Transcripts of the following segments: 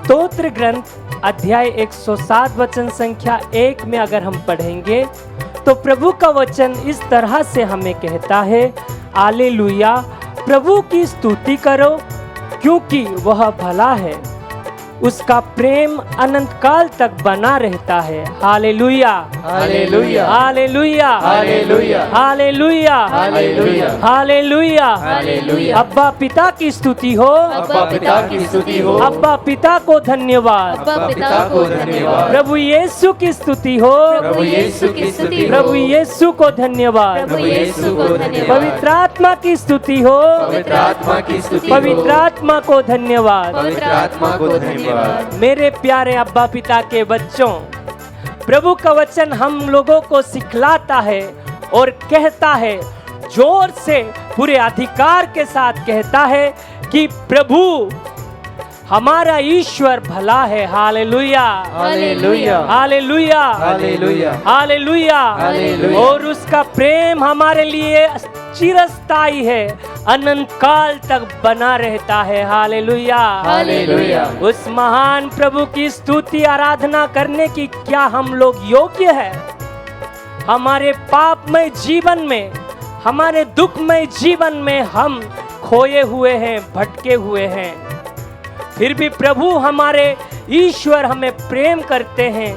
स्तोत्र ग्रंथ अध्याय 107 वचन संख्या 1 में अगर हम पढ़ेंगे तो प्रभु का वचन इस तरह से हमें कहता है, हालेलुया, प्रभु की स्तुति करो क्योंकि वह भला है, उसका प्रेम अनंत काल तक बना रहता है। हालेलुया, हालेलुया, हालेलुया, हालेलुया, हालेलुया, हालेलुया, हालेलुया, हालेलुया। अब्बा पिता की स्तुति हो, अब्बा पिता की स्तुति हो, अब्बा पिता को धन्यवाद, अब्बा पिता को धन्यवाद। प्रभु यीशु की स्तुति हो, प्रभु यीशु की स्तुति हो, प्रभु यीशु को धन्यवाद, प्रभु यीशु को धन्यवाद। पवित्र आत्मा की स्तुति हो, पवित्र आत्मा की स्तुति हो, पवित्र आत्मा को धन्यवाद। पवित्र आत्मा को धन्यवाद। मेरे प्यारे अब्बा पिता के बच्चों, प्रभु का वचन हम लोगों को सिखलाता है और कहता है, जोर से पूरे अधिकार के साथ कहता है कि प्रभु हमारा ईश्वर भला है। हालेलुया, हालेलुया, हालेलुया, हालेलुया, हालेलुया, हालेलुया। और उसका प्रेम हमारे लिए चिरस्थायी है, अनंत काल तक बना रहता है। Hallelujah, hallelujah. उस महान प्रभु की स्तुति आराधना करने की क्या हम लोग योग्य है? हमारे पापमय जीवन में, हमारे दुखमय जीवन में हम खोए हुए हैं, भटके हुए हैं, फिर भी प्रभु हमारे ईश्वर हमें प्रेम करते हैं,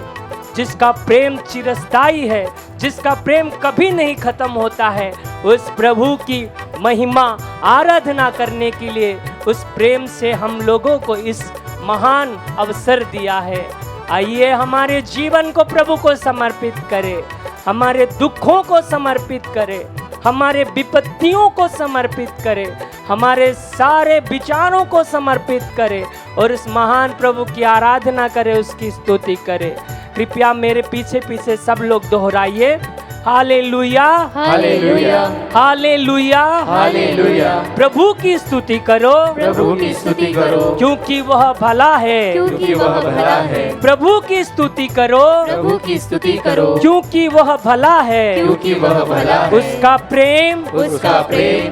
जिसका प्रेम चिरस्थायी है, जिसका प्रेम कभी नहीं खत्म होता है। उस प्रभु की महिमा आराधना करने के लिए उस प्रेम से हम लोगों को इस महान अवसर दिया है। आइए हमारे जीवन को प्रभु को समर्पित करें, हमारे दुखों को समर्पित करें, हमारे विपत्तियों को समर्पित करें, हमारे सारे विचारों को समर्पित करें और इस महान प्रभु की आराधना करें, उसकी स्तुति करें। कृपया मेरे पीछे पीछे सब लोग दोहराइए, हालेलुया, हालेलुया, हालेलुया, हालेलुया। प्रभु की स्तुति करो, प्रभु की स्तुति करो क्योंकि वह भला है, क्योंकि वह भला है। प्रभु की स्तुति करो, प्रभु की स्तुति करो क्योंकि वह भला है, क्योंकि वह भला है। उसका प्रेम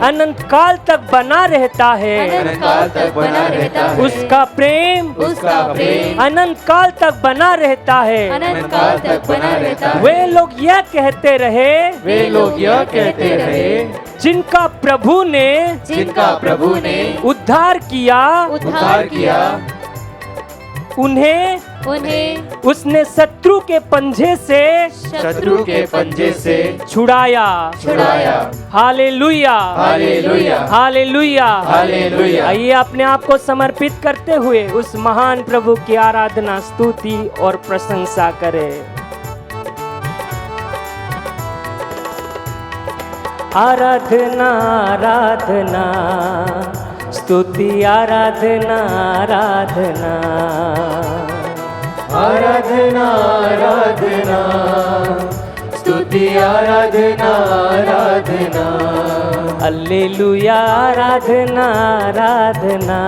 अनंत काल तक बना रहता है, अनंत काल तक बना रहता है। उसका प्रेम अनंत काल तक बना रहता है। अनंत काल तक बना रहता है। वे लोग यह कहते रहे, जिनका प्रभु ने उद्धार किया, उन्हें उसने शत्रु के पंजे से छुड़ाया। हालेलुया, हालेलुया, हालेलुया, हालेलुया। आइए अपने आप को समर्पित करते हुए उस महान प्रभु की आराधना, स्तुति और प्रशंसा करें। आराधना, आराधना, स्तुति, आराधना, आराधना, आराधना, आराधना, स्तुति, आराधना, आराधना, हालेलुया, आराधना, आराधना,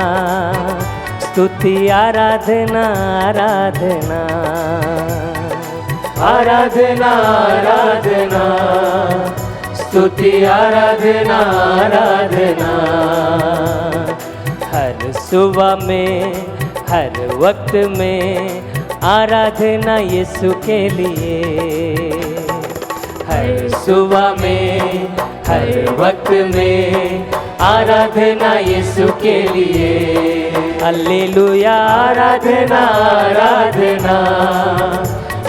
स्तुति, आराधना, आराधना, आराधना, आराधना, स्तुति, आराधना, आराधना। हर सुबह में, हर वक्त में आराधना यीशु के लिए। हर सुबह में, हर वक्त में आराधना यीशु के लिए। हालेलुया, आराधना, आराधना,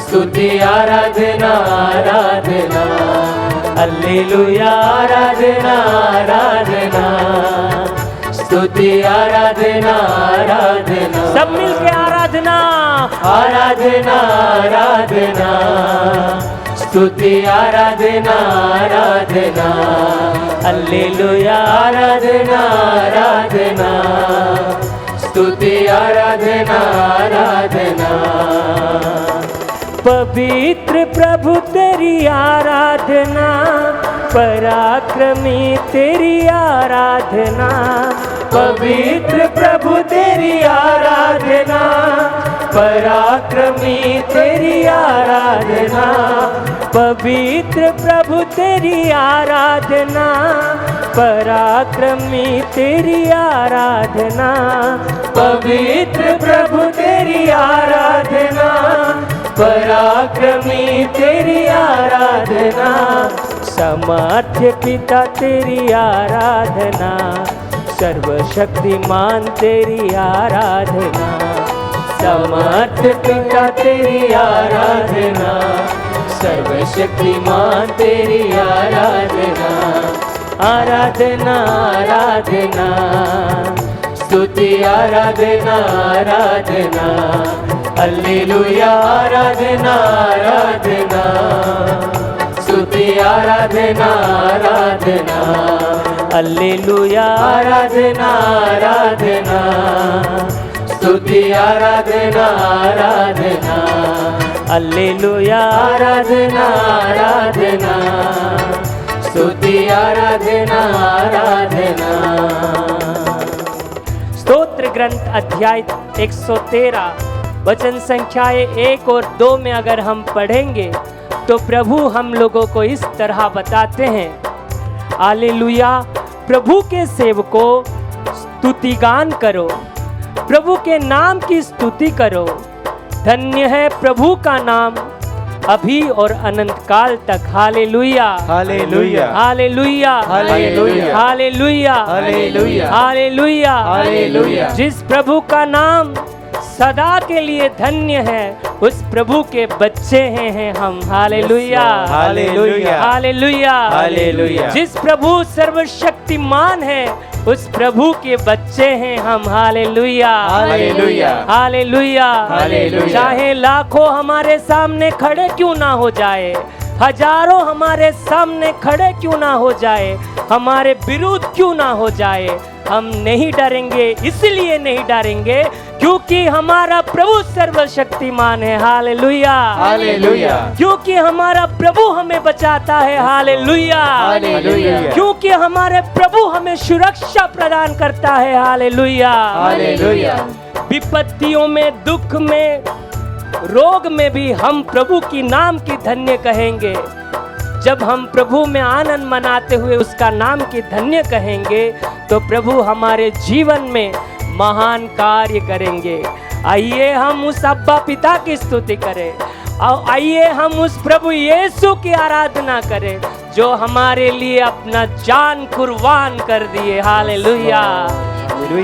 स्तुति, आराधना, आराधना, हालेलुया, आराधना, आराधना, स्तुति, आराधना, आराधना। सब मिलके आराधना, आराधना, आराधना, स्तुति, आराधना, आराधना, हालेलुया, आराधना, आराधना, स्तुति, आराधना, आराधना। पवित्र प्रभु तेरी आराधना, पराक्रमी तेरी आराधना। पवित्र प्रभु तेरी आराधना, पराक्रमी तेरी आराधना। पवित्र प्रभु तेरी आराधना, पराक्रमी तेरी आराधना, पवित्र प्रभु तेरी आराधना, पराक्रमी तेरी आराधना, सामर्थ्य पिता तेरी आराधना, सर्वशक्तिमान तेरी आराधना, समर्थ पिता तेरी आराधना, सर्वशक्तिमान तेरी आराधना, आराधना आराधना, स्तुति आराधना आराधना, हालेलुया आराधना आराधना, स्तुति आराधना आराधना, हालेलुया आराधना आराधना, स्तुति आराधना आराधना, हालेलुया आराधना आराधना, स्तुति आराधना आराधना। स्तोत्र ग्रंथ अध्याय 113 वचन संख्याएं 1 और 2 में अगर हम पढ़ेंगे तो प्रभु हम लोगों को इस तरह बताते हैं, हालेलुया, प्रभु के सेवकों स्तुतिगान करो, प्रभु के नाम की स्तुति करो, धन्य है प्रभु का नाम अभी और अनंत काल तक। हालेलुया हालेलुया हालेलुया हालेलुया हालेलुया हालेलुया हालेलुया हालेलुया। जिस प्रभु का नाम सदा के लिए धन्य है, उस प्रभु के बच्चे हैं हम। हालेलुया हालेलुया हालेलुया हालेलुया। जिस प्रभु सर्वशक्तिमान है, उस प्रभु के बच्चे हैं हम। हालेलुया हालेलुया हालेलुया हालेलुया। चाहे लाखों हमारे सामने खड़े क्यों ना हो जाए, हजारों हमारे सामने खड़े क्यों ना हो जाए, हमारे विरुद्ध क्यों ना हो जाए, हम नहीं डरेंगे। इसलिए नहीं डरेंगे क्योंकि हमारा प्रभु सर्वशक्तिमान है। हालेलुया हालेलुया क्योंकि हमारा प्रभु हमें बचाता है। हालेलुया हालेलुया क्योंकि हमारे प्रभु हमें सुरक्षा प्रदान करता है। Hallelujah hallelujah. विपत्तियों में, दुख में, रोग में भी हम प्रभु की नाम की धन्य कहेंगे। जब हम प्रभु में आनंद मनाते हुए उसका नाम की धन्य कहेंगे तो प्रभु हमारे जीवन में महान कार्य करेंगे। आइए हम उस अब्बा पिता की स्तुति करें और आइए हम उस प्रभु यीशु की आराधना करें जो हमारे लिए अपना जान कुर्बान कर दिए। हालेलुया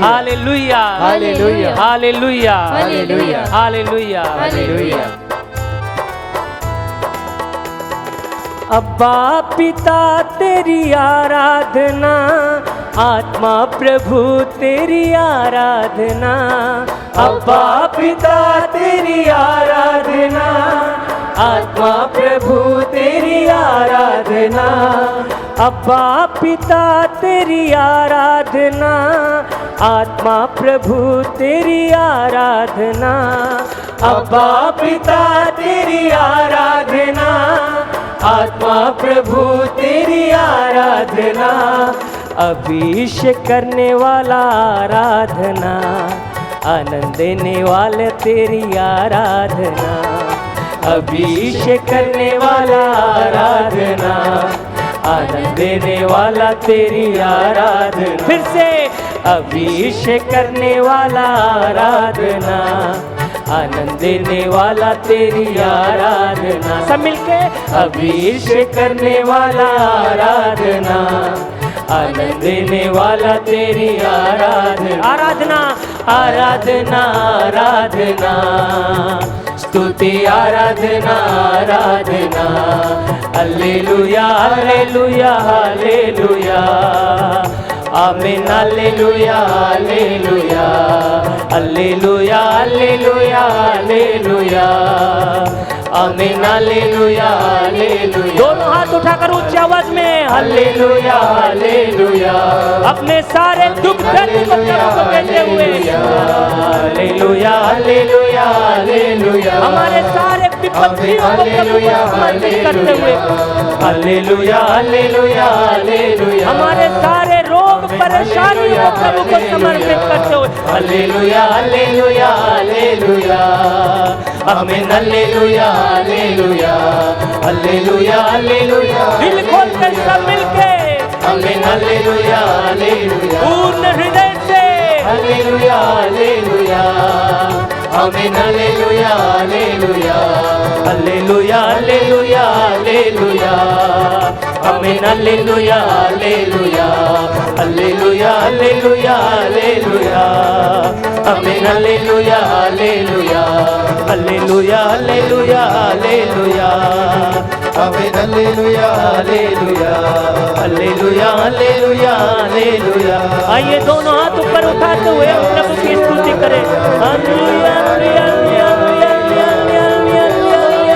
हालेलुया हालेलुया हालेलुया हालेलुया हालेलुया हालेलुया। अब्बा पिता तेरी आराधना, आत्मा प्रभु तेरी आराधना, अब्बा पिता तेरी आराधना, आत्मा प्रभु तेरी आराधना, अब्बा पिता तेरी आराधना, आत्मा प्रभु तेरी आराधना, अब्बा पिता तेरी आराधना, आत्मा प्रभु तेरी आराधना, अभिषेक करने वाला आराधना, आनंद देने वाले तेरी आराधना, अभिषेक करने वाला आराधना, आनंद देने वाला तेरी आराधना। फिर से अभिषेक करने वाला आराधना, आनंद देने वाला तेरी आराधना। सब मिलके अभिषेक करने वाला आराधना, आनंद देने वाला तेरी आराधना। आराधना आराधना आराधना, स्तुति आराधना आराधना, हालेलुया हालेलुया हालेलुया, आमीन हालेलुया हालेलुया, हालेलुया हालेलुया हालेलुया, आमीन हालेलुया हालेलुया। दोनों हाथ उठाकर उच्च आवाज में हालेलुया हालेलुया, अपने सारे दुख दर्द को प्रभु को कहते हुए, हालेलुया हालेलुया हालेलुया, हमारे सारे विपत्तियों को प्रभु को समर्पित करते हुए, हालेलुया हालेलुया हालेलुया, हमारे सारे रोग परेशानियों को प्रभु को समर्पित करते हुए, हालेलुया हालेलुया हालेलुया, आमीन हालेलुया हालेलुया, हालेलुया हालेलुया। दिल खोल कर सब मिलके आमीन हालेलुया हालेलुया पूर्ण हृदय से हालेलुया हालेलुया आमीन हालेलुया हालेलुया हालेलुया हालेलुया हालेलुया आमीन हालेलुया हालेलुया हालेलुया हालेलुया हालेलुया आमीन हालेलुया हालेलुया हालेलुया हालेलुया हालेलुया आमीन हालेलुया हालेलुया हालेलुया हालेलुया हालेलुया। आइए दोनों हाथ ऊपर उठाते हुए हम प्रभु की स्तुति करें। हालेलुया हालेलुया हालेलुया हालेलुया हालेलुया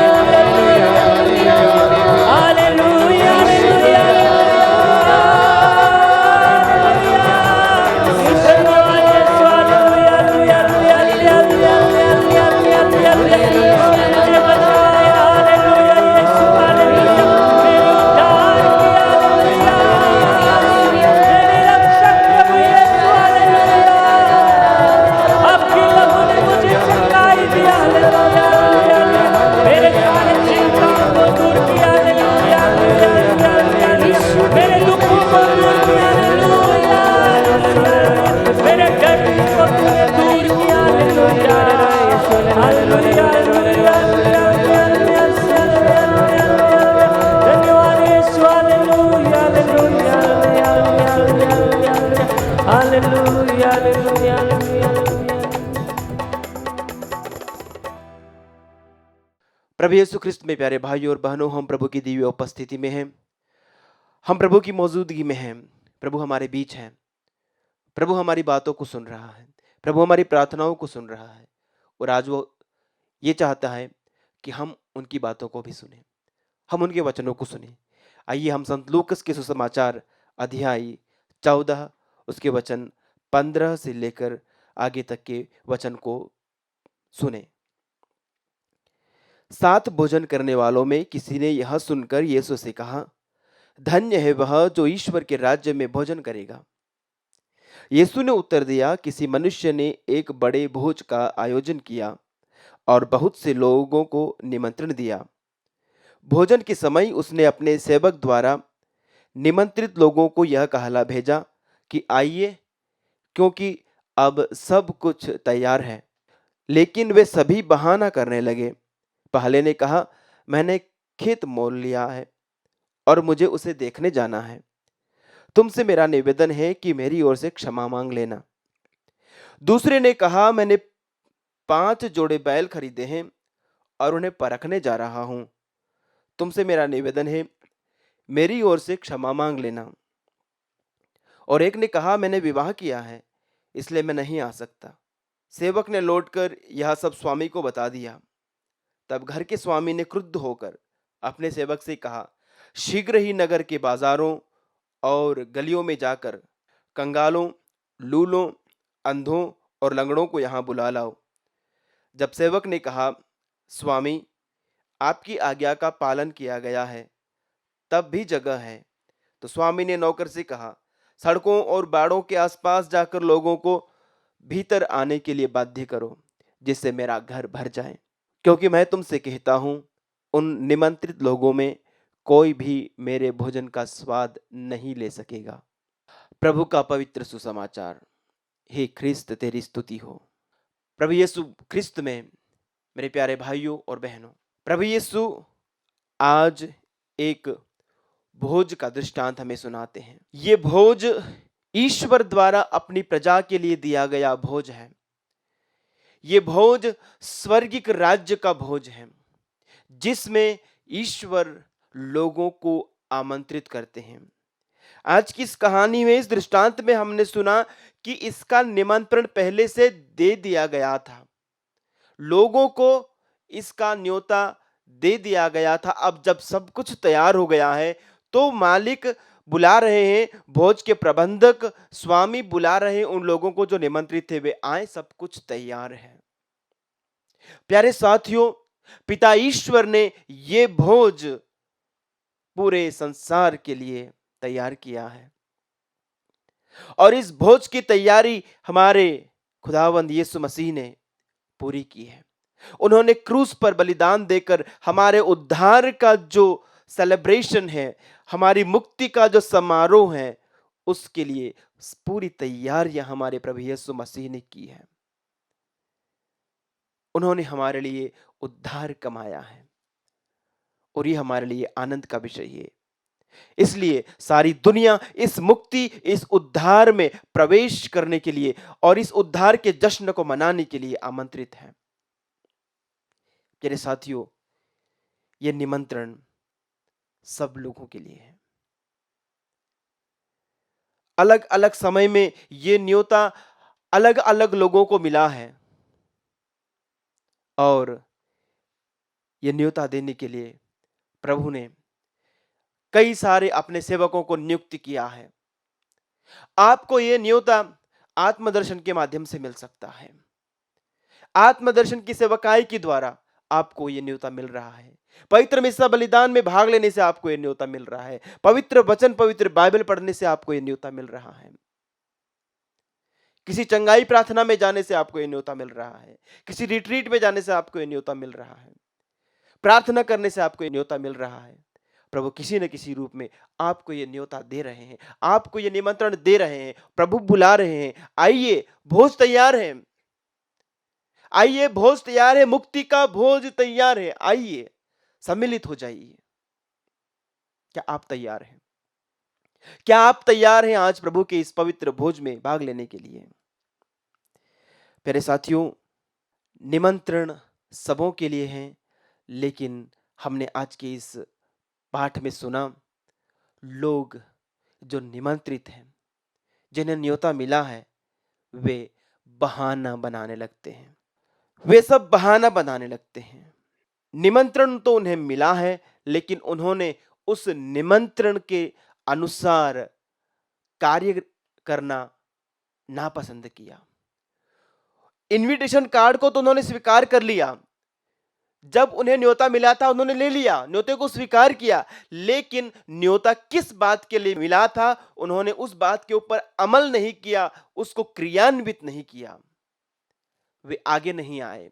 प्रभु यीशु ख्रिस्त में प्यारे भाइयों और बहनों, हम प्रभु की दिव्य उपस्थिति में हैं। हम प्रभु की मौजूदगी में हैं। प्रभु हमारे बीच हैं। प्रभु हमारी बातों को सुन रहा है। प्रभु हमारी प्रार्थनाओं को सुन रहा है। और आज वो ये चाहता है कि हम उनकी बातों को भी सुने, हम उनके वचनों को सुने। आइए हम संत लूकस के सुसमाचार अध्याय 14 उसके वचन 15 से लेकर आगे तक के वचन को सुने। साथ भोजन करने वालों में किसी ने यह सुनकर यीशु से कहा, धन्य है वह जो ईश्वर के राज्य में भोजन करेगा। यीशु ने उत्तर दिया, किसी मनुष्य ने एक बड़े भोज का आयोजन किया और बहुत से लोगों को निमंत्रण दिया। भोजन के समय उसने अपने सेवक द्वारा निमंत्रित लोगों को यह कहला भेजा कि आइए, क्योंकि अब सब कुछ तैयार है। लेकिन वे सभी बहाना करने लगे। पहले ने कहा, मैंने खेत मोल लिया है और मुझे उसे देखने जाना है। तुमसे मेरा निवेदन है कि मेरी ओर से क्षमा मांग लेना। दूसरे ने कहा, मैंने 5 जोड़े बैल खरीदे हैं और उन्हें परखने जा रहा हूं। तुमसे मेरा निवेदन है, मेरी ओर से क्षमा मांग लेना। और एक ने कहा, मैंने विवाह किया है, इसलिए मैं नहीं आ सकता। सेवक ने लौटकर यह सब स्वामी को बता दिया। तब घर के स्वामी ने क्रुद्ध होकर अपने सेवक से कहा, शीघ्र ही नगर के बाजारों और गलियों में जाकर कंगालों, लूलों, अंधों और लंगड़ों को यहाँ बुला लाओ। जब सेवक ने कहा, स्वामी, आपकी आज्ञा का पालन किया गया है, तब भी जगह है, तो स्वामी ने नौकर से कहा, सड़कों और बाड़ों के आसपास जाकर लोगों को भीतर आने के लिए बाध्य करो, जिससे मेरा घर भर जाए। क्योंकि मैं तुमसे कहता हूं, उन निमंत्रित लोगों में कोई भी मेरे भोजन का स्वाद नहीं ले सकेगा। प्रभु का पवित्र सुसमाचार। हे ख्रिस्त, तेरी स्तुति हो। प्रभु यीशु ख्रिस्त में मेरे प्यारे भाइयों और बहनों, प्रभु यीशु आज एक भोज का दृष्टांत हमें सुनाते हैं। ये भोज ईश्वर द्वारा अपनी प्रजा के लिए दिया गया भोज है। ये भोज स्वर्गिक राज्य का भोज है, जिसमें ईश्वर लोगों को आमंत्रित करते हैं। आज की इस कहानी में, इस दृष्टांत में हमने सुना कि इसका निमंत्रण पहले से दे दिया गया था। लोगों को इसका न्योता दे दिया गया था। अब जब सब कुछ तैयार हो गया है, तो मालिक बुला रहे हैं, भोज के प्रबंधक स्वामी बुला रहे हैं उन लोगों को जो निमंत्रित थे, वे आए, सब कुछ तैयार है। प्यारे साथियों, पिता ईश्वर ने ये भोज पूरे संसार के लिए तैयार किया है और इस भोज की तैयारी हमारे खुदावंद यीशु मसीह ने पूरी की है। उन्होंने क्रूस पर बलिदान देकर हमारे उद्धार का जो सेलिब्रेशन है, हमारी मुक्ति का जो समारोह है, उसके लिए पूरी तैयारियां हमारे प्रभु यीशु मसीह ने की है। उन्होंने हमारे लिए उद्धार कमाया है और ये हमारे लिए आनंद का विषय है। इसलिए सारी दुनिया इस मुक्ति, इस उद्धार में प्रवेश करने के लिए और इस उद्धार के जश्न को मनाने के लिए आमंत्रित है। मेरे साथियों, ये निमंत्रण सब लोगों के लिए है। अलग अलग समय में ये न्योता अलग अलग लोगों को मिला है और ये न्योता देने के लिए प्रभु ने कई सारे अपने सेवकों को नियुक्त किया है। आपको ये न्योता आत्मदर्शन के माध्यम से मिल सकता है। आत्मदर्शन की सेवकाई के द्वारा आपको ये न्योता मिल रहा है। पवित्र मिस्सा बलिदान में भाग लेने से आपको ये न्योता मिल रहा है। पवित्र वचन, पवित्र बाइबल पढ़ने से आपको ये न्योता मिल रहा है। किसी चंगाई प्रार्थना में जाने से आपको ये न्योता मिल रहा है। किसी रिट्रीट में जाने से आपको ये न्योता मिल रहा है। प्रार्थना करने से आपको ये न्योता मिल रहा है। प्रभु किसी न किसी रूप में आपको ये न्योता दे रहे हैं, आपको ये निमंत्रण दे रहे हैं। प्रभु बुला रहे हैं, आइए, भोज तैयार है, आइए, भोज तैयार है, मुक्ति का भोज तैयार है, आइए, सम्मिलित हो जाइए। क्या आप तैयार हैं? क्या आप तैयार हैं आज प्रभु के इस पवित्र भोज में भाग लेने के लिए? प्यारे साथियों, निमंत्रण सबों के लिए है, लेकिन हमने आज के इस पाठ में सुना, लोग जो निमंत्रित हैं, जिन्हें न्योता मिला है, वे बहाना बनाने लगते हैं। वे सब बहाना बनाने लगते हैं। निमंत्रण तो उन्हें मिला है, लेकिन उन्होंने उस निमंत्रण के अनुसार कार्य करना नापसंद किया। इनविटेशन कार्ड को तो उन्होंने स्वीकार कर लिया, जब उन्हें न्योता मिला था उन्होंने ले लिया, न्योते को स्वीकार किया, लेकिन न्योता किस बात के लिए मिला था, उन्होंने उस बात के ऊपर अमल नहीं किया, उसको क्रियान्वित नहीं किया। वे आगे नहीं आए,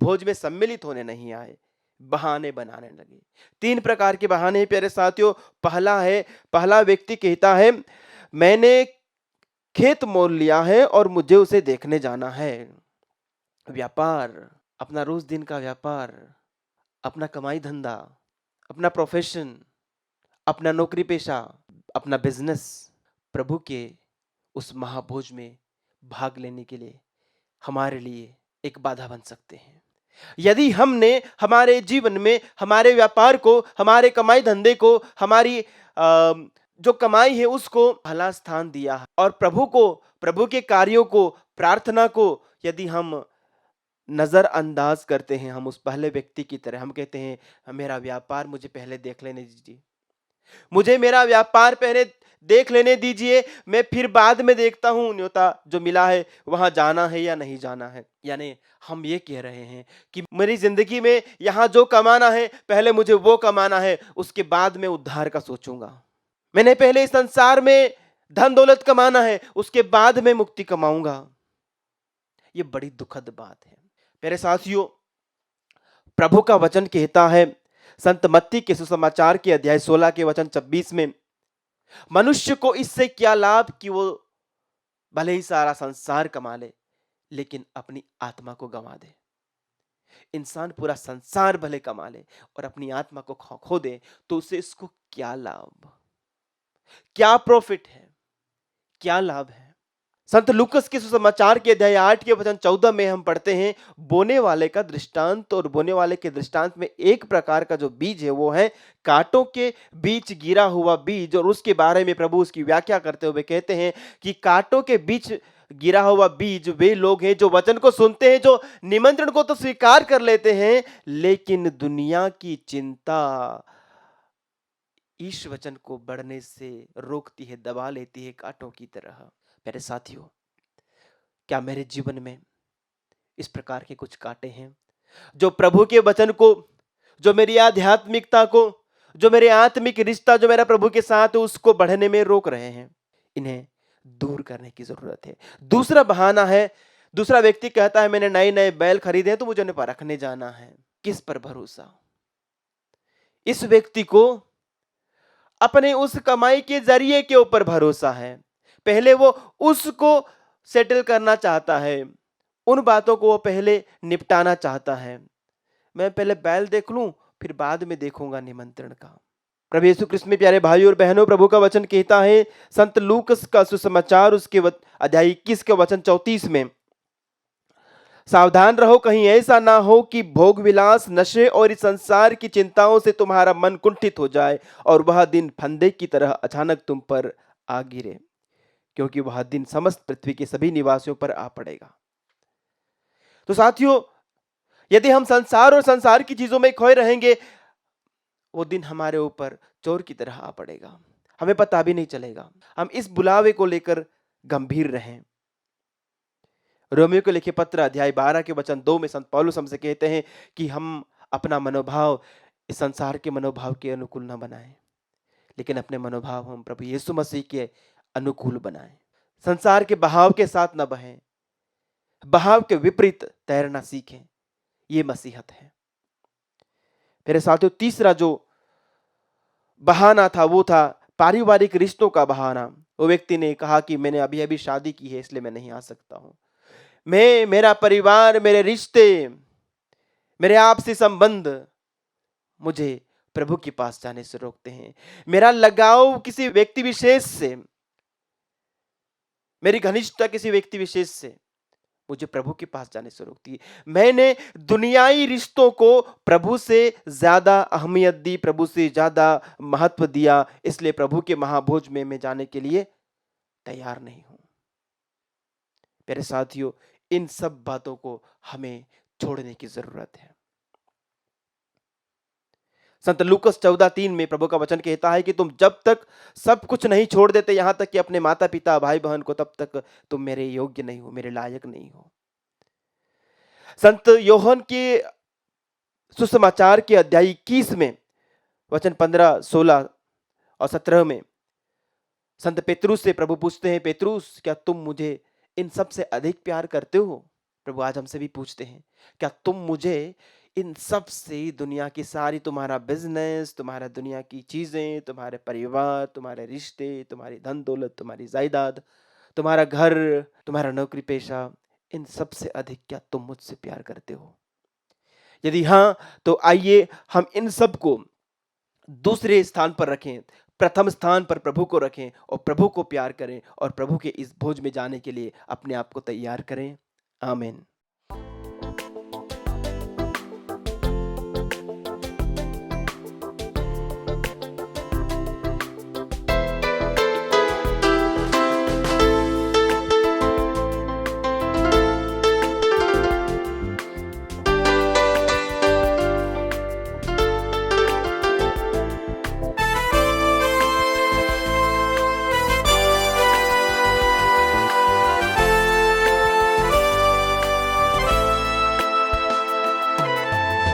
भोज में सम्मिलित होने नहीं आए, बहाने बनाने लगे। 3 प्रकार के बहाने हैं प्यारे साथियों। पहला व्यक्ति कहता है, मैंने खेत मोल लिया है और मुझे उसे देखने जाना है। व्यापार, अपना रोज दिन का व्यापार, अपना कमाई धंधा, अपना प्रोफेशन, अपना नौकरी पेशा, अपना बिजनेस, प्रभु के उस महाभोज में भाग लेने के लिए हमारे लिए एक बाधा बन सकते हैं। यदि हमने हमारे जीवन में हमारे व्यापार को, हमारे कमाई धंधे को, हमारी जो कमाई है उसको पहला स्थान दिया है और प्रभु के कार्यों को, प्रार्थना को यदि हम नजरअंदाज करते हैं, हम उस पहले व्यक्ति की तरह, हम कहते हैं मेरा व्यापार मुझे पहले देख लेने दीजिए, मुझे मेरा व्यापार पहले देख लेने दीजिए, मैं फिर बाद में देखता हूं न्योता जो मिला है वहां जाना है या नहीं जाना है। यानी हम ये कह रहे हैं कि मेरी जिंदगी में यहां जो कमाना है पहले मुझे वो कमाना है, उसके बाद मैं उद्धार का सोचूंगा। मैंने पहले इस संसार में धन दौलत कमाना है, उसके बाद में मुक्ति कमाऊंगा। ये बड़ी दुखद बात है मेरे साथियों। प्रभु का वचन कहता है संत मत्ती के सुसमाचार के अध्याय 16 के वचन 26 में, मनुष्य को इससे क्या लाभ कि वो भले ही सारा संसार कमा ले लेकिन अपनी आत्मा को गंवा दे। इंसान पूरा संसार भले कमा ले और अपनी आत्मा को खो दे तो उसे इसको क्या लाभ, क्या प्रॉफिट है, क्या लाभ है। संत लूकस के सुसमाचार के अध्याय 8 के वचन 14 में हम पढ़ते हैं, बोने वाले का दृष्टांत, और बोने वाले के दृष्टांत में एक प्रकार का जो बीज है वो है कांटों के बीच गिरा हुआ बीज। और उसके बारे में प्रभु उसकी व्याख्या करते हुए कहते हैं कि कांटों के बीच गिरा हुआ बीज वे लोग हैं जो वचन को सुनते हैं, जो निमंत्रण को तो स्वीकार कर लेते हैं, लेकिन दुनिया की चिंता इस वचन को बढ़ने से रोकती है, दबा लेती है कांटों की तरह। मेरे साथियों, क्या मेरे जीवन में इस प्रकार के कुछ कांटे हैं जो प्रभु के वचन को, जो मेरी आध्यात्मिकता को, जो मेरे आत्मिक रिश्ता जो मेरा प्रभु के साथ है उसको बढ़ने में रोक रहे हैं? इन्हें दूर करने की जरूरत है। दूसरा बहाना है, दूसरा व्यक्ति कहता है मैंने नए नए बैल खरीदे तो मुझे उन्हें परखने जाना है। किस पर भरोसा? इस व्यक्ति को अपने उस कमाई के जरिए के ऊपर भरोसा है। पहले वो उसको सेटल करना चाहता है, उन बातों को वो पहले निपटाना चाहता है। मैं पहले बैल देख लूं, फिर बाद में देखूंगा निमंत्रण का। प्रभु यीशु क्रिस्त में प्यारे भाइयों और बहनों, प्रभु का वचन कहता है संत लूकस का सुसमाचार उसके अध्याय 21 के वचन 34 में, सावधान रहो कहीं ऐसा ना हो कि भोग विलास, नशे और इस संसार की चिंताओं से तुम्हारा मन कुंठित हो जाए और वह दिन फंदे की तरह अचानक तुम पर आ गिरे, क्योंकि वह दिन समस्त पृथ्वी के सभी निवासियों पर आ पड़ेगा। तो साथियों, यदि हम संसार और संसार की चीजों में खोए रहेंगे, वो दिन हमारे ऊपर चोर की तरह आ पड़ेगा, हमें पता भी नहीं चलेगा। हम इस बुलावे को लेकर गंभीर रहें। रोमियो को लिखे पत्र अध्याय 12 के वचन 2 में संत पौलुस हमसे कहते हैं कि हम अपना मनोभाव इस संसार के मनोभाव के अनुकूल न बनाएं, लेकिन अपने मनोभाव हम प्रभु यीशु मसीह के अनुकूल बनाएं। संसार के बहाव के साथ न बहें, बहाव के विपरीत तैरना सीखें। ये मसीहत है। मेरे साथियों, तीसरा जो बहाना था वो था पारिवारिक रिश्तों का बहाना। वो व्यक्ति ने कहा कि मैंने अभी अभी शादी की है, इसलिए मैं नहीं आ सकता हूं। मेरा परिवार, मेरे रिश्ते, मेरे आपसी संबंध मुझे प्रभु के पास जाने से रोकते हैं। मेरा लगाव किसी व्यक्ति विशेष से, मेरी घनिष्ठता किसी व्यक्ति विशेष से मुझे प्रभु के पास जाने से रोकती है। मैंने दुनियाई रिश्तों को प्रभु से ज्यादा अहमियत दी, प्रभु से ज्यादा महत्व दिया, इसलिए प्रभु के महाभोज में मैं जाने के लिए तैयार नहीं हूं। मेरे साथियों, इन सब बातों को हमें छोड़ने की जरूरत है। संत लूकस 14:3 में प्रभु का वचन कहता है कि तुम जब तक सब कुछ नहीं छोड़ देते, यहां तक कि अपने माता पिता भाई बहन को, तब तक तुम मेरे योग्य नहीं हो, मेरे लायक नहीं हो। संत योहन के सुसमाचार के अध्याय 21 में वचन 15, 16 और 17 में संत पेतरुस से प्रभु पूछते हैं, पेतरुस क्या तुम मुझे इन सब से अधिक प्यार करते हो? प्रभु आज हमसे भी पूछते हैं, क्या तुम मुझे इन सब से, दुनिया की सारी, तुम्हारा बिजनेस, तुम्हारा दुनिया की चीजें, तुम्हारे परिवार, तुम्हारे रिश्ते, तुम्हारी धन दौलत, तुम्हारी जायदाद, तुम्हारा घर, तुम्हारा नौकरी पेशा, इन सब से अधिक क्या तुम मुझसे प्यार करते हो? यदि हाँ, तो आइए हम इन सब को दूसरे स्थान पर रखें, प्रथम स्थान पर प्रभु को रखें और प्रभु को प्यार करें और प्रभु के इस भोज में जाने के लिए अपने आप को तैयार करें। आमीन।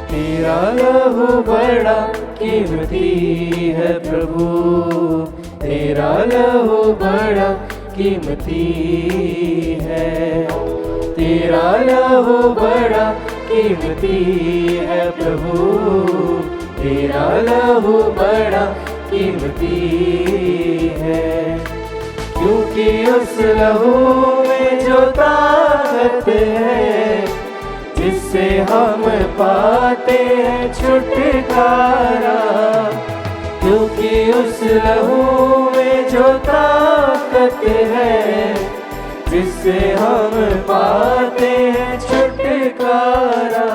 तेरा लहू बड़ा कीमती है प्रभु, तेरा लहू बड़ा कीमती है, तेरा लहू बड़ा कीमती है प्रभु, तेरा लहू बड़ा कीमती है। क्योंकि उस लहू में जो ताकत है, जिससे हम पाते हैं छुटकारा, क्योंकि उस लहू में जो ताकत है, जिससे हम पाते हैं छुटकारा।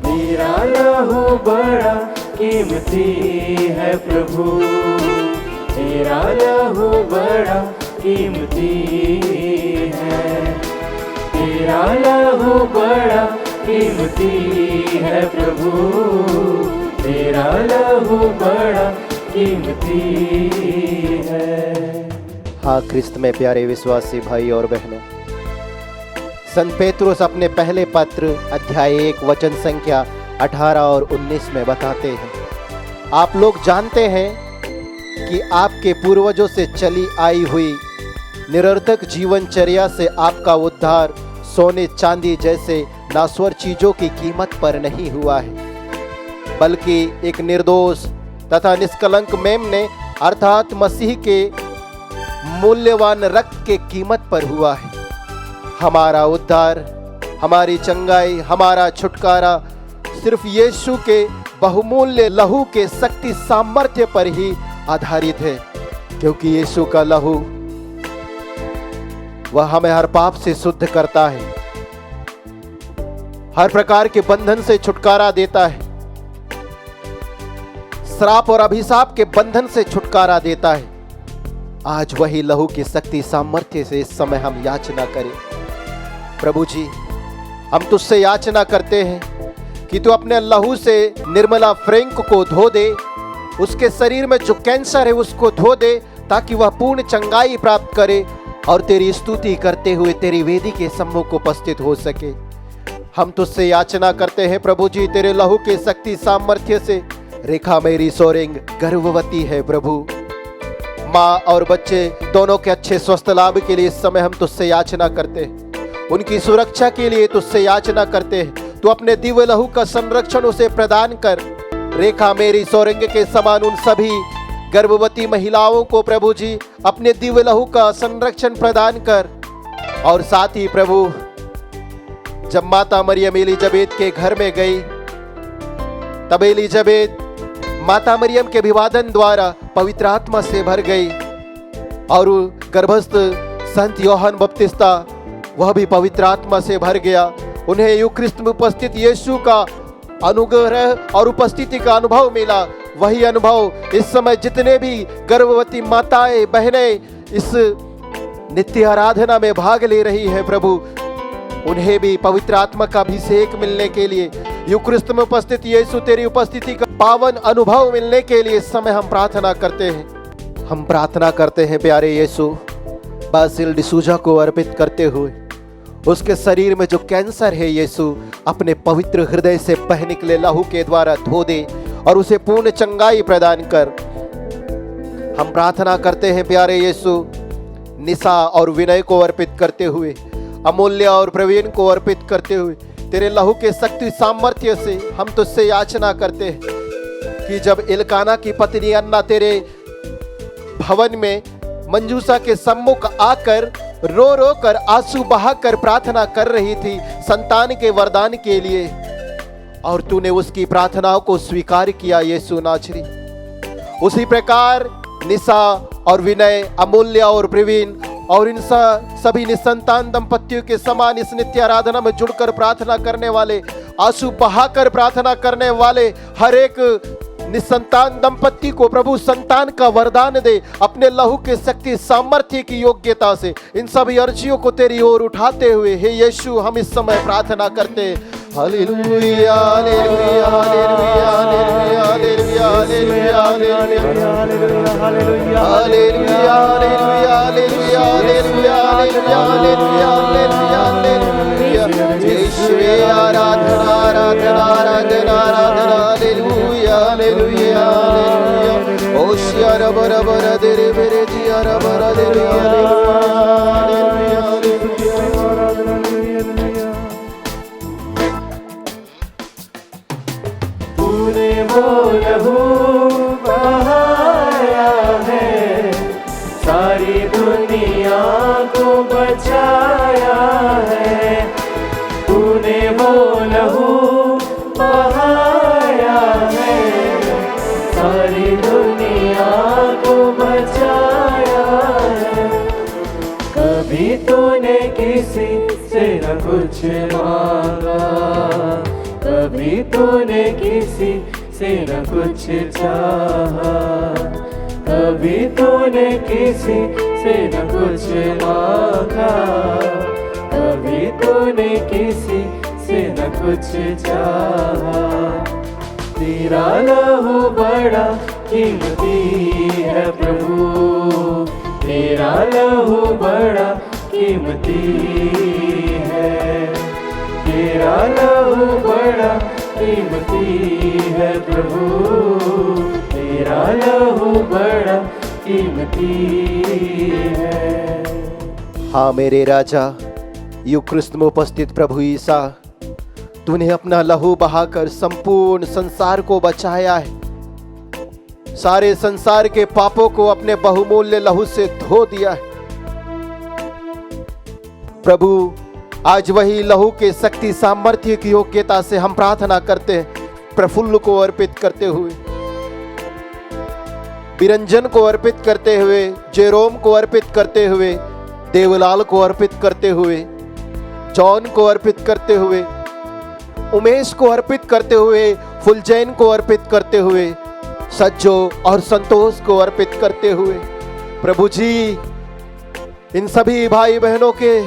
मेरा लहू बड़ा कीमती है प्रभु, मेरा लहू बड़ा कीमती है, तेरा लहू बड़ा कीमती है प्रभु, तेरा लहू बड़ा कीमती है। हाँ, ख्रिस्त में प्यारे विश्वासी भाई और बहनों, संत पेतरुस अपने पहले पत्र अध्याय 1 वचन संख्या 18 और 19 में बताते हैं, आप लोग जानते हैं कि आपके पूर्वजों से चली आई हुई निरर्थक जीवनचर्या से आपका उद्धार सोने चांदी जैसे नाश्वर चीजों की कीमत पर नहीं हुआ है, बल्कि एक निर्दोष तथा निष्कलंक मेमने अर्थात मसीह के मूल्यवान रक्त के कीमत पर हुआ है। हमारा उद्धार, हमारी चंगाई, हमारा छुटकारा सिर्फ यीशु के बहुमूल्य लहू के शक्ति सामर्थ्य पर ही आधारित है, क्योंकि यीशु का लहू वह हमें हर पाप से शुद्ध करता है, हर प्रकार के बंधन से छुटकारा देता है, श्राप और अभिशाप के बंधन से छुटकारा देता है। आज वही लहू की शक्ति सामर्थ्य से इस समय हम याचना करें। प्रभु जी, हम तुझसे याचना करते हैं कि तू अपने लहू से निर्मला फ्रैंक को धो दे, उसके शरीर में जो कैंसर है उसको धो दे, ताकि वह पूर्ण चंगाई प्राप्त करे और तेरी स्तुति करते हुए तेरी वेदी के सम्मुख उपस्थित हो सके। हम तुझसे याचना करते हैं प्रभु जी, तेरे लहू के शक्ति सामर्थ्य से रेखा मेरी सोरेंग गर्भवती है प्रभु, माँ और बच्चे दोनों के अच्छे स्वस्थ लाभ के लिए इस समय हम तुझसे याचना करते हैं, उनकी सुरक्षा के लिए तुझसे याचना करते हैं। तू अपने दिव्य लहू का संरक्षण उसे प्रदान कर। रेखा मेरी सोरेंग के समान उन सभी गर्भवती महिलाओं को प्रभु जी अपने दिव्य लहू का संरक्षण प्रदान कर। और साथ ही प्रभु, जब माता मरियम एलिजबेत के घर में गई, तब एलिजबेत माता मरियम के अभिवादन द्वारा पवित्र आत्मा से भर गई और गर्भस्थ संत यूहन्ना बपतिस्ता वह भी पवित्र आत्मा से भर गया। उन्हें यूक्रिस्ट में उपस्थित यीशु का अनुग्रह और उपस्थिति का अनुभव मिला। वही अनुभव इस समय जितने भी गर्भवती माताएं बहनें इस नित्य आराधना में भाग ले रही है प्रभु, उन्हें भी पवित्र आत्मा का अभिषेक मिलने के लिए, यूक्रिस्ट में उपस्थित यीशु तेरी उपस्थिति का पावन अनुभव मिलने के लिए इस समय हम प्रार्थना करते हैं। हम प्रार्थना करते हैं प्यारे यीशु, बासिल डिसूजा को अर्पित करते हुए उसके शरीर में जो कैंसर है यीशु अपने पवित्र हृदय से बह निकले लहू के द्वारा धो दे और उसे पूर्ण चंगाई प्रदान कर। हम प्रार्थना करते हैं प्यारे यीशु, निशा और विनय को अर्पित करते हुए, अमूल्य और प्रवीण को अर्पित करते हुए तेरे लहू के शक्ति सामर्थ्य से हम तुझसे याचना करते हैं कि जब इल्काना की पत्नी अन्ना तेरे भवन में मंजूसा के सम्मुख आकर रो रो कर आंसू बहाकर प्रार्थना कर रही थी संतान के वरदान के लिए, और तूने उसकी प्रार्थनाओं को स्वीकार किया यीशु नासरी, उसी प्रकार निशा और विनय, अमूल्य और प्रवीण और इन सभी निसंतान दंपतियों के समान इस नित्य आराधना में जुड़कर प्रार्थना करने वाले, आंसू बहाकर प्रार्थना करने वाले हर एक निसंतान दंपति को प्रभु संतान का वरदान दे अपने लहू के शक्ति सामर्थ्य की योग्यता से। इन सभी अर्जियों को तेरी ओर उठाते हुए हे यीशु हम इस समय प्रार्थना करते हैं। हालेलुया हालेलुया हालेलुया हालेलुया हालेलुया हालेलुया हालेलुया हालेलुया हालेलुया हालेलुया हालेलुया हालेलुया हालेलुया यीशु आराधना आराधना आराधना आराधना हालेलुया हालेलुया हालेलुया ओशिया रबर रबर देरे मेरे जिया रबर देरे हालेलुया तूने वो लहू बहाया है, सारी दुनिया को बचाया है। तूने वो लहू बहाया है, सारी दुनिया को बचाया है। कभी तूने किसी से न कुछ मांगा, कभी तूने किसी से न कुछ चाहा, कभी तूने किसी से न कुछ मांगा, कभी तूने किसी से न कुछ चाहा। तेरा लहू बड़ा कीमती है प्रभु, तेरा लहू बड़ा कीमती है, तेरा लहू बड़ा कीमती है प्रभु, तेरा लहू बड़ा कीमती है। हाँ मेरे राजा, यूक्रिस्त में उपस्थित प्रभु ईसा, तूने अपना लहू बहाकर संपूर्ण संसार को बचाया है। सारे संसार के पापों को अपने बहुमूल्य लहू से धो दिया है। प्रभु, आज वही लहू के शक्ति सामर्थ्य की योग्यता से हम प्रार्थना करते हैं, प्रफुल्ल को अर्पित करते हुए, बिरंजन को अर्पित करते हुए, जेरोम को अर्पित करते हुए, देवलाल को अर्पित करते हुए, जॉन को अर्पित करते हुए, उमेश को अर्पित करते हुए, फुलजैन को अर्पित करते हुए, सज्जो और संतोष को अर्पित करते हुए, प्रभु जी इन सभी भाई बहनों के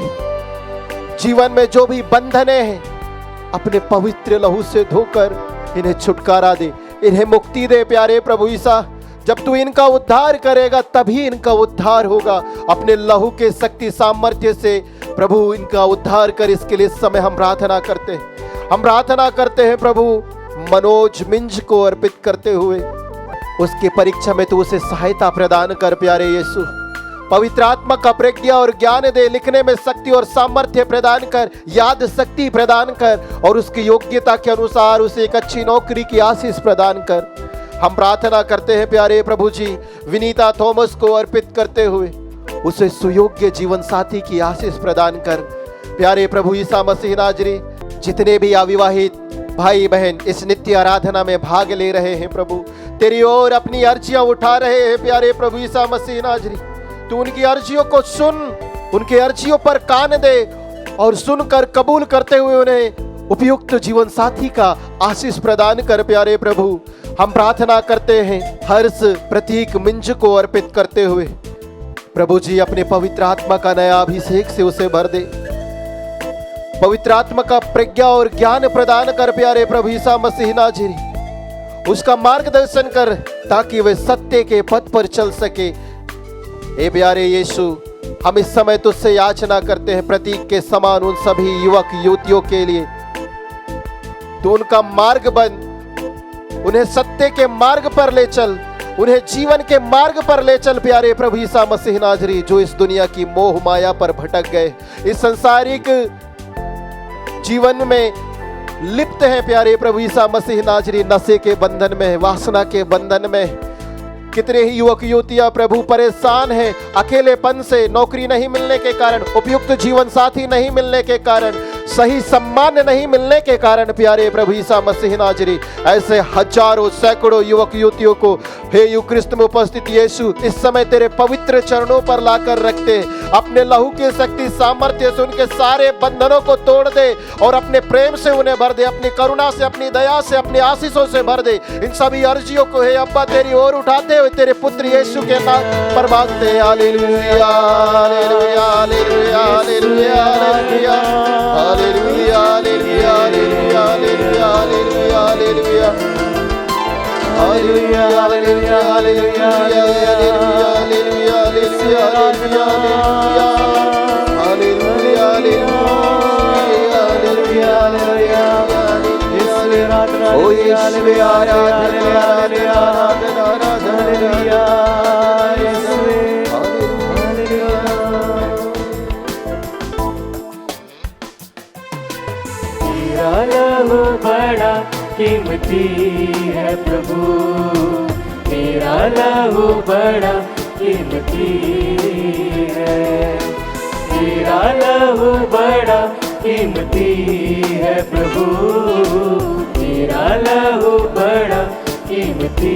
जीवन में जो भी बंधने हैं अपने पवित्र लहू से धोकर इन्हें छुटकारा दे, इन्हें मुक्ति दे। प्यारे प्रभु ईसा, जब तू इनका उद्धार करेगा तभी इनका उद्धार होगा। अपने लहू के शक्ति सामर्थ्य से प्रभु इनका उद्धार कर, इसके लिए इस समय हम प्रार्थना करते हैं। हम प्रार्थना करते हैं प्रभु, मनोज मिंज को अर्पित करते हुए उसकी परीक्षा में तू उसे सहायता प्रदान कर। प्यारे यीशु, पवित्र आत्मा का प्रज्ञा और ज्ञान दे, लिखने में शक्ति और सामर्थ्य प्रदान कर, याद शक्ति प्रदान कर और उसकी योग्यता के अनुसार उसे एक अच्छी नौकरी की आशीष प्रदान कर। हम प्रार्थना करते हैं प्यारे प्रभु जी, विनीता थॉमस को अर्पित करते हुए उसे सुयोग्य जीवन साथी की आशीष प्रदान कर। प्यारे प्रभु ईसा मसीह नाजरी, जितने भी अविवाहित भाई बहन इस नित्य आराधना में भाग ले रहे हैं प्रभु, तेरी ओर अपनी अर्जियां उठा रहे हैं। प्यारे प्रभु ईसा मसीह नाजरी, तू उनकी अर्जियों को सुन, उनके अर्जियों पर कान दे और सुनकर कबूल करते हुए उन्हें उपयुक्त जीवन साथी का आशीष प्रदान कर। प्यारे प्रभु, हम प्रार्थना करते हैं हर्ष प्रतीक मिंज को अर्पित करते हुए प्रभु जी अपने पवित्र आत्मा का नया अभिषेक से उसे भर दे, पवित्र आत्मा का प्रज्ञा और ज्ञान प्रदान कर। प्यारे प्रभु ईसा मसीह नाजरी, उसका मार्गदर्शन कर ताकि वह सत्य के पथ पर चल सके। हे प्यारे यीशु, हम इस समय तुझसे याचना करते हैं प्रतीक के समान उन सभी युवक युवतियों के लिए, तू उनका मार्ग बन, उन्हें सत्य के मार्ग पर ले चल, उन्हें जीवन के मार्ग पर ले चल। प्यारे प्रभु ईसा मसीह नाजरी, जो इस दुनिया की मोह माया पर भटक गए, इस संसारिक जीवन में लिप्त हैं, प्यारे प्रभु ईसा मसीह नाजरी नशे के बंधन में, वासना के बंधन में। कितने ही युवक युवतियां प्रभु परेशान हैं अकेलेपन से, नौकरी नहीं मिलने के कारण, उपयुक्त जीवन साथी नहीं मिलने के कारण, सही सम्मान नहीं मिलने के कारण। प्यारे प्रभु ईसा मसीह नाजरी, ऐसे हजारों सैकड़ों युवक युवतियों को हे युक्रिस्त में उपस्थित यीशु इस समय तेरे पवित्र चरणों पर लाकर रखते, अपने लहू की शक्ति सामर्थ्य से उनके सारे बंधनों को तोड़ दे और अपने प्रेम से उन्हें भर दे, अपनी करुणा से, अपनी दया से, अपनी आशीषों से भर दे। इन सभी अर्जियों को हे अब्बा तेरी ओर उठाते हुए तेरे पुत्र यीशु के नाम पर मांगते हैं। हालेलुया हालेलुया हालेलुया हालेलुया हालेलुया हालेलुया हालेलुया हालेलुया हालेलुया हालेलुया हालेलुया हालेलुया हालेलुया तेरा लहू बड़ा कीमती है प्रभु, तेरा लहू बड़ा कीमती है, तेरा लहू बड़ा कीमती है प्रभु, तेरा लहू बड़ा कीमती